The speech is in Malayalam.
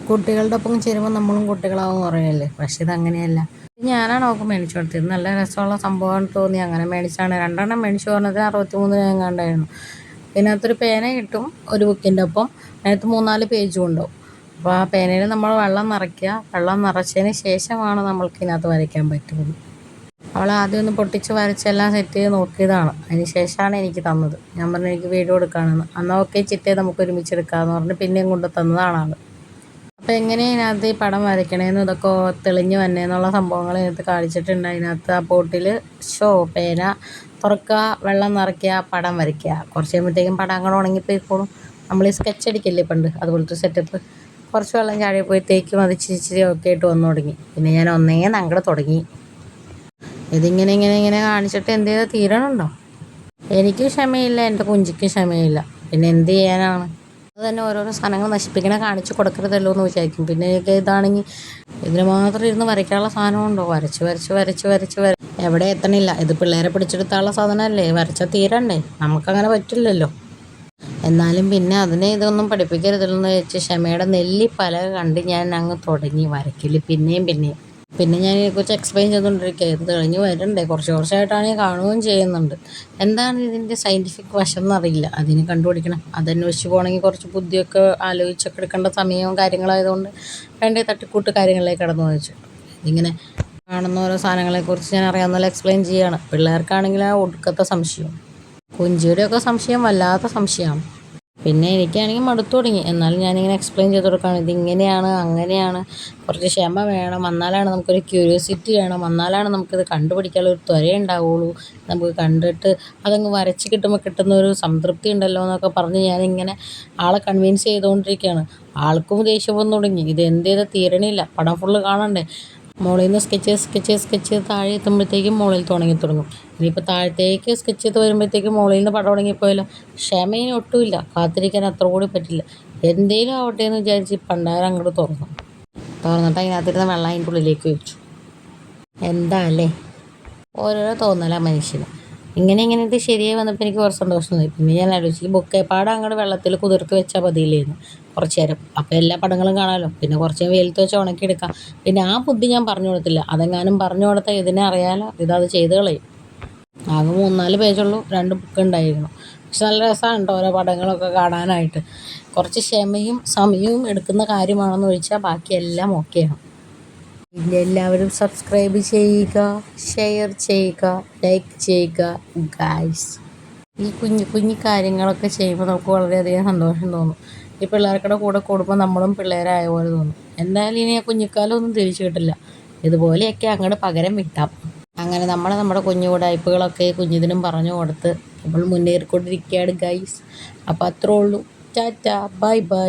കുട്ടികളുടെ ഒപ്പം ചേരുമ്പോൾ നമ്മളും കുട്ടികളാവും പറയല്ലേ, പക്ഷെ ഇതങ്ങനെയല്ല. ഞാനാണ് അവൾക്ക് മേടിച്ചു കൊടുത്തത്. നല്ല രസമുള്ള സംഭവമാണ് തോന്നി, അങ്ങനെ മേടിച്ചാണ്. 2 മേടിച്ചു പറഞ്ഞത് 63 എങ്ങാണ്ടായിരുന്നു. ഇതിനകത്തൊരു പേന കിട്ടും ഒരു ബുക്കിൻ്റെ ഒപ്പം, അതിനകത്ത് 3-4 പേജും ഉണ്ടാവും. അപ്പോൾ ആ പേനയിൽ നമ്മൾ വെള്ളം നിറയ്ക്കുക, വെള്ളം നിറച്ചതിന് ശേഷമാണ് നമ്മൾക്ക് ഇതിനകത്ത് വരയ്ക്കാൻ പറ്റുള്ളൂ. അവൾ ആദ്യം ഒന്ന് പൊട്ടിച്ച് വരച്ചെല്ലാം സെറ്റ് ചെയ്ത് നോക്കിയതാണ്, അതിന് ശേഷമാണ് എനിക്ക് തന്നത്. ഞാൻ പറഞ്ഞു എനിക്ക് വീഡിയോ എടുക്കുകയാണെന്ന്. എന്നാൽ ഓക്കെ ചിറ്റേ നമുക്ക് ഒരുമിച്ച് എടുക്കാമെന്ന് പറഞ്ഞ് പിന്നെയും കൊണ്ട് തന്നതാണ് ആൾ. അപ്പോൾ എങ്ങനെയാണ് ഇതിനകത്ത് ഈ പടം വരയ്ക്കണേന്നും ഇതൊക്കെ തെളിഞ്ഞ് വന്നേന്നുള്ള സംഭവങ്ങൾ ഇതിനകത്ത് കാണിച്ചിട്ടുണ്ട്. അതിനകത്ത് ആ ബോട്ടിൽ പേന തുറക്കുക, വെള്ളം നിറയ്ക്കുക, പടം വരയ്ക്കുക. കുറച്ച് കഴിയുമ്പോഴത്തേക്കും പടം അങ്ങോട്ട് ഉണങ്ങിപ്പോയിക്കോളും. നമ്മൾ ഈ സ്കെച്ച് അടിക്കില്ലേ പണ്ട്, അതുപോലത്തെ സെറ്റപ്പ്. കുറച്ച് വെള്ളം ചാടി പോയത്തേക്കും അത് ഇച്ചിരി ഒക്കെ ആയിട്ട് വന്നു തുടങ്ങി. പിന്നെ ഞാൻ ഒന്നേന്ന് അങ്ങോട്ട് തുടങ്ങി. ഇതിങ്ങനെ ഇങ്ങനെ ഇങ്ങനെ കാണിച്ചിട്ട് എന്ത് ചെയ്താൽ തീരണുണ്ടോ? എനിക്കും ക്ഷമയില്ല, എൻ്റെ കുഞ്ചിക്കും ക്ഷമയില്ല. പിന്നെ എന്ത് ചെയ്യാനാണ്? അത് തന്നെ ഓരോരോ സാധനങ്ങൾ നശിപ്പിക്കണേ കാണിച്ച് കൊടുക്കരുതല്ലോ എന്ന് വിചാരിക്കും. പിന്നെ എനിക്ക് ഇതാണെങ്കിൽ ഇതിന് മാത്രം ഇരുന്ന് വരയ്ക്കാനുള്ള സാധനമുണ്ടോ? വരച്ച് വരച്ച് വരച്ച് വരച്ച് എവിടെ എത്തണില്ല. ഇത് പിള്ളേരെ പിടിച്ചെടുത്താനുള്ള സാധനമല്ലേ, വരച്ചാൽ തീരണ്ടേ? നമുക്കങ്ങനെ പറ്റില്ലല്ലോ. എന്നാലും പിന്നെ അതിനെ ഇതൊന്നും പഠിപ്പിക്കരുതല്ലെന്ന് വെച്ച് ക്ഷമയുടെ നെല്ലിപ്പലക കണ്ട് ഞാൻ അങ്ങ് തുടങ്ങി വരയ്ക്കൽ. പിന്നെ ഞാൻ ഇതിനെക്കുറിച്ച് എക്സ്പ്ലെയിൻ ചെയ്തുകൊണ്ടിരിക്കുക. ഇത് തെളിഞ്ഞ് വരണ്ടേ, കുറച്ച് കുറച്ചായിട്ടാണ് ഞാൻ കാണുകയും ചെയ്യുന്നുണ്ട്. എന്താണ് ഇതിൻ്റെ സയൻറ്റിഫിക് വശം എന്നറിയില്ല, അതിന് കണ്ടുപിടിക്കണം. അതന്വേഷിച്ച് പോകണമെങ്കിൽ കുറച്ച് ബുദ്ധിയൊക്കെ ആലോചിച്ചൊക്കെ എടുക്കേണ്ട സമയവും കാര്യങ്ങളായതുകൊണ്ട് വേണ്ട തട്ടിക്കൂട്ട് കാര്യങ്ങളിലേക്ക് കടന്നു വെച്ചു. ഇതിങ്ങനെ കാണുന്ന ഓരോ സാധനങ്ങളെക്കുറിച്ച് ഞാൻ അറിയാവുന്ന പോലെ എക്സ്പ്ലെയിൻ ചെയ്യുകയാണ്. പിള്ളേർക്കാണെങ്കിൽ ആ ഒടുക്കത്തെ സംശയം, കുഞ്ചിയുടെയൊക്കെ സംശയം വല്ലാത്ത സംശയമാണ്. പിന്നെ എനിക്കാണെങ്കിൽ മടുത്തു തുടങ്ങി. എന്നാലും ഞാനിങ്ങനെ എക്സ്പ്ലെയിൻ ചെയ്ത് കൊടുക്കുകയാണ്. ഇതിങ്ങനെയാണ് അങ്ങനെയാണ്, കുറച്ച് ക്ഷമ വേണം, എന്നാലാണ് നമുക്കൊരു ക്യൂരിയോസിറ്റി വേണം, എന്നാലാണ് നമുക്കിത് കണ്ടുപിടിക്കാനുള്ള ഒരു ത്വര ഉണ്ടാവുള്ളൂ. നമുക്ക് കണ്ടിട്ട് അതങ്ങ് വരച്ച് കിട്ടുമ്പോൾ കിട്ടുന്നൊരു സംതൃപ്തി ഉണ്ടല്ലോ എന്നൊക്കെ പറഞ്ഞ് ഞാനിങ്ങനെ ആളെ കൺവിൻസ് ചെയ്തുകൊണ്ടിരിക്കുകയാണ്. ആൾക്കും ദേഷ്യം വന്നു തുടങ്ങി. ഇത് എന്ത് ചെയ്താൽ തീരണില്ല, പടം ഫുള്ള് കാണണ്ടേ. മുകളിൽ നിന്ന് സ്കെച്ച് ചെയ്ത് താഴെ എത്തുമ്പോഴത്തേക്കും മുകളിൽ തുടങ്ങും. ഇനിയിപ്പോൾ താഴത്തേക്ക് സ്കെച്ച് ചെയ്ത് വരുമ്പോഴത്തേക്കും മുകളിൽ നിന്ന് പടം തുടങ്ങിപ്പോയല്ലോ. ക്ഷമയിന് ഒട്ടുമില്ല, കാത്തിരിക്കാൻ അത്ര കൂടി പറ്റില്ല. എന്തേലും ആവട്ടെ എന്ന് വിചാരിച്ച് പണ്ടാരം അങ്ങോട്ട് തുറന്നിട്ട് അതിനകത്തിരുന്ന വെള്ളം അതിൻ്റെ ഉള്ളിലേക്ക് വെച്ചു. എന്താ അല്ലേ, ഓരോരോ തോന്നലാ മനുഷ്യന്. ഇങ്ങനെ ഇത് ശരിയായി വന്നപ്പോൾ എനിക്ക് കുറച്ച് സന്തോഷം തോന്നി. പിന്നെ ഞാൻ ആലോചിച്ചു, ഈ ബൊക്കെ പാടം അങ്ങോട്ട് വെള്ളത്തിൽ കുതിർത്ത് വെച്ചാൽ മതിയില്ലായിരുന്നു കുറച്ച് നേരം, അപ്പോൾ എല്ലാ പടങ്ങളും കാണാമല്ലോ. പിന്നെ കുറച്ച് വെയിലത്ത് വെച്ച് ഉണക്കിയെടുക്കാം. പിന്നെ ആ ബുദ്ധി ഞാൻ പറഞ്ഞു കൊടുത്തില്ല. അതെങ്ങാനും പറഞ്ഞു കൊടുത്താൽ ഇതിനെ അറിയാലോ, ഇതത് ചെയ്ത് കളയും. ആകെ 3-4 പേജുള്ളൂ, 2 ബുക്ക് ഉണ്ടായിരുന്നു. പക്ഷെ നല്ല രസമാണ് ഓരോ പടങ്ങളൊക്കെ കാണാനായിട്ട്. കുറച്ച് ക്ഷമയും സമയവും എടുക്കുന്ന കാര്യമാണെന്ന് ഒഴിച്ചാൽ ബാക്കിയെല്ലാം ഓക്കെയാണ്. പിന്നെ എല്ലാവരും സബ്സ്ക്രൈബ് ചെയ്യുക, ഷെയർ ചെയ്യുക, ലൈക്ക് ചെയ്യുക ഗൈസ്. ഈ കുഞ്ഞു കാര്യങ്ങളൊക്കെ ചെയ്യുമ്പോൾ നമുക്ക് വളരെയധികം സന്തോഷം തോന്നും. ഈ പിള്ളേർക്കുടെ കൂടെ കൂടുമ്പോൾ നമ്മളും പിള്ളേരായ പോലെ തോന്നും. എന്തായാലും ഇനി ആ കുഞ്ഞിക്കാലമൊന്നും തിരിച്ചു കിട്ടില്ല. ഇതുപോലെയൊക്കെ അങ്ങോട്ട് പകരം വിട്ടാം. അങ്ങനെ നമ്മുടെ കുഞ്ഞു ഉടായ്പകളൊക്കെ കുഞ്ഞിതിനും പറഞ്ഞു കൊടുത്ത് നമ്മൾ മുന്നേറിക്കൊണ്ടിരിക്കുകയാണ് ഗൈസ്. അപ്പോൾ അത്രേ ഉള്ളൂ. Tata, bye bye.